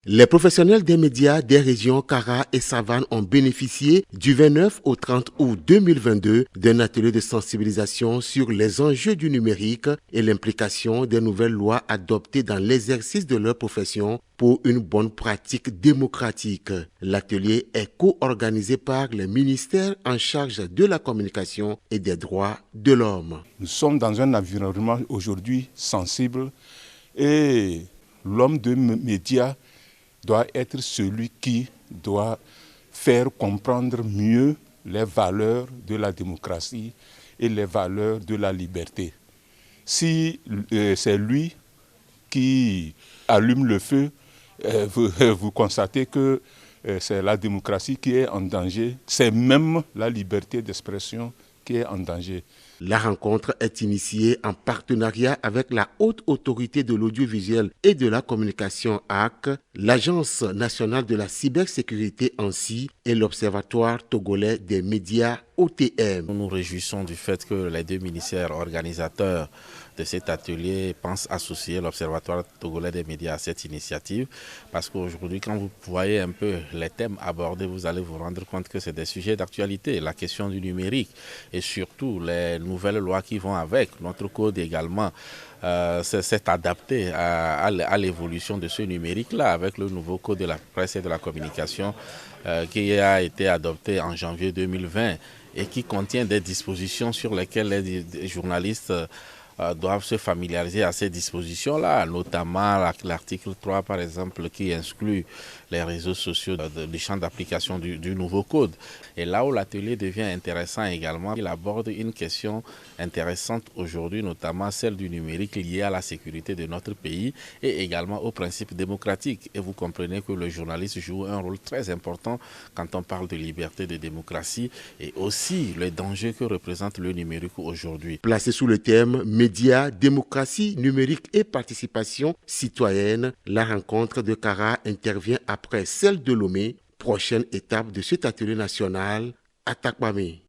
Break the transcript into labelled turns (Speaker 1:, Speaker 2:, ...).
Speaker 1: Les professionnels des médias des régions Kara et Savane ont bénéficié du 29 au 30 août 2022 d'un atelier de sensibilisation sur les enjeux du numérique et l'implication des nouvelles lois adoptées dans l'exercice de leur profession pour une bonne pratique démocratique. L'atelier est co-organisé par les ministères en charge de la communication et des droits de l'homme.
Speaker 2: Nous sommes dans un environnement aujourd'hui sensible et l'homme de médias doit être celui qui doit faire comprendre mieux les valeurs de la démocratie et les valeurs de la liberté. Si c'est lui qui allume le feu, vous constatez que c'est la démocratie qui est en danger, c'est même la liberté d'expression qui est en danger.
Speaker 1: La rencontre est initiée en partenariat avec la Haute Autorité de l'Audiovisuel et de la Communication (HAC), l'Agence nationale de la cybersécurité ANSSI et l'Observatoire togolais des médias OTM.
Speaker 3: Nous nous réjouissons du fait que les deux ministères organisateurs de cet atelier pensent associer l'Observatoire togolais des médias à cette initiative, parce qu'aujourd'hui, quand vous voyez un peu les thèmes abordés, vous allez vous rendre compte que c'est des sujets d'actualité, la question du numérique et surtout les nouvelles lois qui vont avec. Notre code également s'est adapté à l'évolution de ce numérique-là avec le nouveau code de la presse et de la communication qui a été adopté en janvier 2020 et qui contient des dispositions sur lesquelles les journalistes doivent se familiariser à ces dispositions-là, notamment l'article 3 par exemple qui inclut les réseaux sociaux du champ d'application du nouveau code. Et là où l'atelier devient intéressant également, il aborde une question intéressante aujourd'hui, notamment celle du numérique liée à la sécurité de notre pays et également aux principes démocratiques. Et vous comprenez que le journaliste joue un rôle très important quand on parle de liberté, de démocratie et aussi le danger que représente le numérique aujourd'hui.
Speaker 1: Placé sous le thème médias, démocratie, numérique et participation citoyenne, la rencontre de Kara intervient après celle de Lomé, prochaine étape de cet atelier national à Takpamé.